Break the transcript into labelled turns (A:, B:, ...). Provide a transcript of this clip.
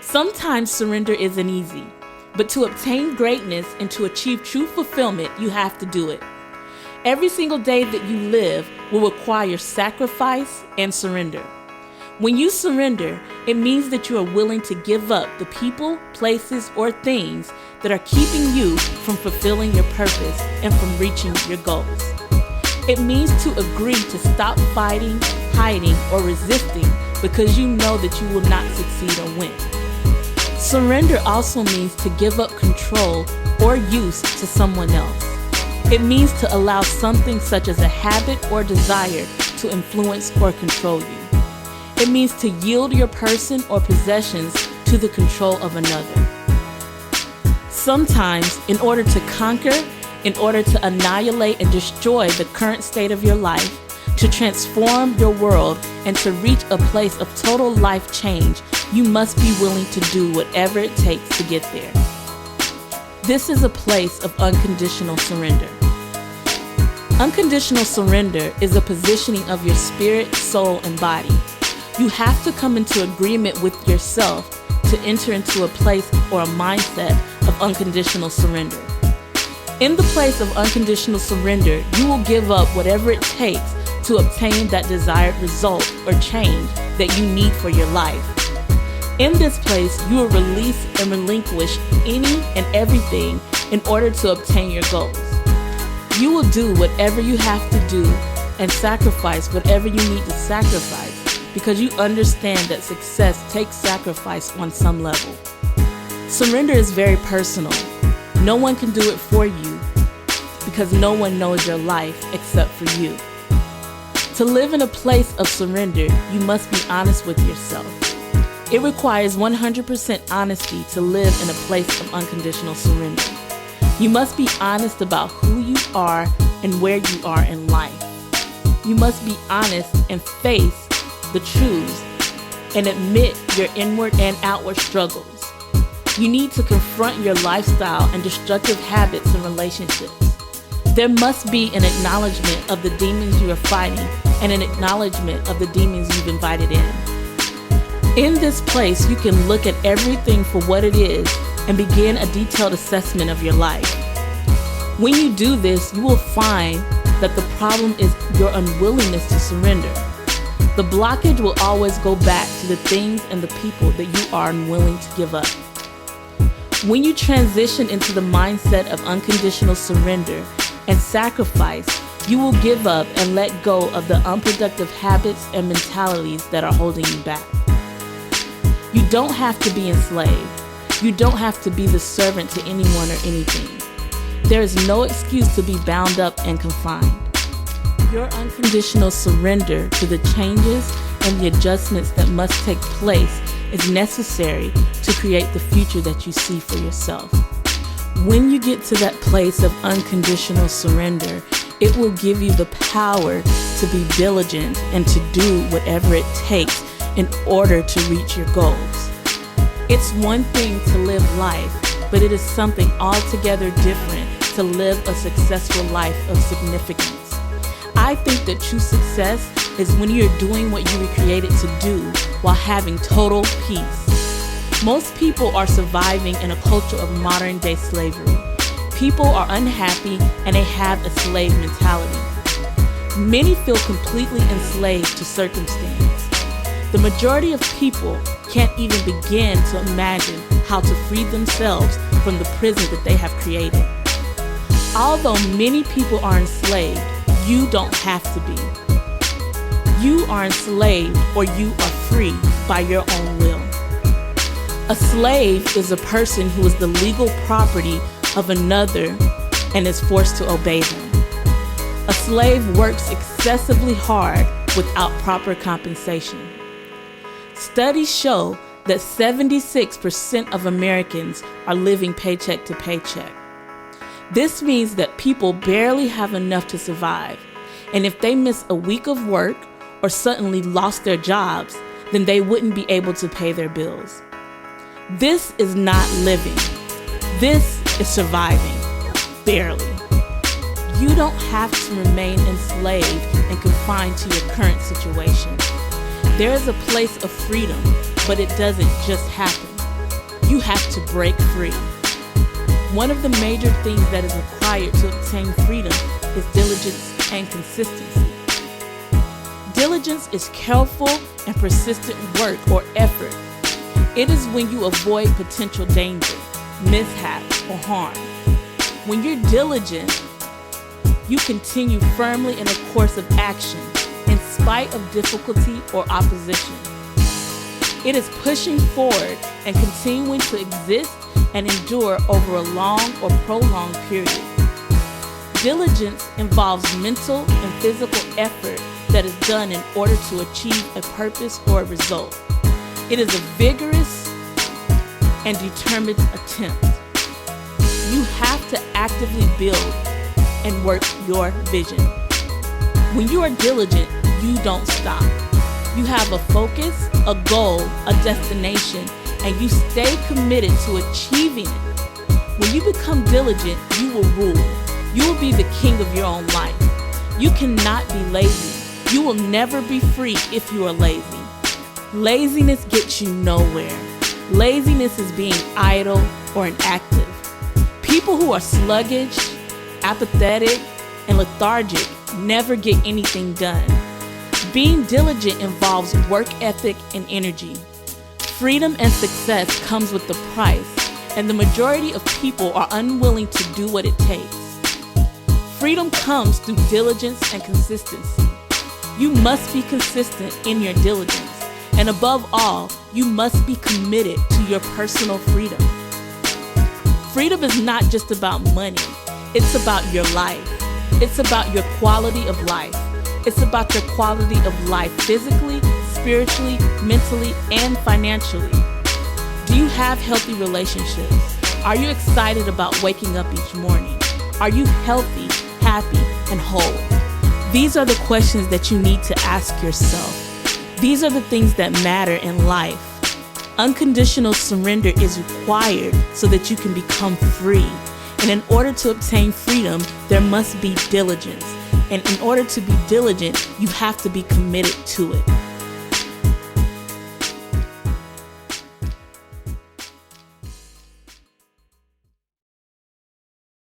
A: Sometimes surrender isn't easy, but to obtain greatness and to achieve true fulfillment, you have to do it. Every single day that you live will require sacrifice and surrender. When you surrender, it means that you are willing to give up the people, places, or things that are keeping you from fulfilling your purpose and from reaching your goals. It means to agree to stop fighting, hiding, or resisting because you know that you will not succeed or win. Surrender also means to give up control or use to someone else. It means to allow something such as a habit or desire to influence or control you. It means to yield your person or possessions to the control of another. Sometimes, in order to conquer, in order to annihilate and destroy the current state of your life, to transform your world, and to reach a place of total life change, you must be willing to do whatever it takes to get there. This is a place of unconditional surrender. Unconditional surrender is a positioning of your spirit, soul, and body. You have to come into agreement with yourself to enter into a place or a mindset of unconditional surrender. In the place of unconditional surrender, you will give up whatever it takes to obtain that desired result or change that you need for your life. In this place, you will release and relinquish any and everything in order to obtain your goals. You will do whatever you have to do and sacrifice whatever you need to sacrifice because you understand that success takes sacrifice on some level. Surrender is very personal. No one can do it for you because no one knows your life except for you. To live in a place of surrender, you must be honest with yourself. It requires 100% honesty to live in a place of unconditional surrender. You must be honest about who you are and where you are in life. You must be honest and face the truths and admit your inward and outward struggles. You need to confront your lifestyle and destructive habits and relationships. There must be an acknowledgement of the demons you are fighting and an acknowledgement of the demons you've invited in. In this place, you can look at everything for what it is and begin a detailed assessment of your life. When you do this, you will find that the problem is your unwillingness to surrender. The blockage will always go back to the things and the people that you are unwilling to give up. When you transition into the mindset of unconditional surrender and sacrifice, you will give up and let go of the unproductive habits and mentalities that are holding you back. You don't have to be enslaved. You don't have to be the servant to anyone or anything. There is no excuse to be bound up and confined. Your unconditional surrender to the changes and the adjustments that must take place is necessary to create the future that you see for yourself. When you get to that place of unconditional surrender, it will give you the power to be diligent and to do whatever it takes in order to reach your goals. It's one thing to live life, but it is something altogether different to live a successful life of significance. I think that true success is when you're doing what you were created to do while having total peace. Most people are surviving in a culture of modern day slavery. People are unhappy and they have a slave mentality. Many feel completely enslaved to circumstance. The majority of people can't even begin to imagine how to free themselves from the prison that they have created. Although many people are enslaved, you don't have to be. You are enslaved or you are free by your own will. A slave is a person who is the legal property of another and is forced to obey them. A slave works excessively hard without proper compensation. Studies show that 76% of Americans are living paycheck to paycheck. This means that people barely have enough to survive, and if they miss a week of work or suddenly lost their jobs, then they wouldn't be able to pay their bills. This is not living. This is surviving, barely. You don't have to remain enslaved and confined to your current situation. There is a place of freedom, but it doesn't just happen. you have to break free. One of the major things that is required to obtain freedom is diligence and consistency. Diligence is careful and persistent work or effort. It is when you avoid potential danger, mishaps, or harm. When you're diligent, you continue firmly in a course of action in spite of difficulty or opposition. It is pushing forward and continuing to exist and endure over a long or prolonged period. Diligence involves mental and physical effort that is done in order to achieve a purpose or a result. It is a vigorous and determined attempt. You have to actively build and work your vision. When you are diligent, you don't stop. You have a focus, a goal, a destination, and you stay committed to achieving it. When you become diligent, you will rule. You will be the king of your own life. You cannot be lazy. You will never be free if you are lazy. Laziness gets you nowhere. Laziness is being idle or inactive. People who are sluggish, apathetic, and lethargic never get anything done. Being diligent involves work ethic and energy. Freedom and success comes with the price, and the majority of people are unwilling to do what it takes. Freedom comes through diligence and consistency. You must be consistent in your diligence. And above all, you must be committed to your personal freedom. Freedom is not just about money. It's about your life. It's about your quality of life. It's about your quality of life physically, spiritually, mentally, and financially. Do you have healthy relationships? Are you excited about waking up each morning? Are you healthy, happy, and whole? These are the questions that you need to ask yourself. These are the things that matter in life. Unconditional surrender is required so that you can become free. And in order to obtain freedom, there must be diligence. And in order to be diligent, you have to be committed to it.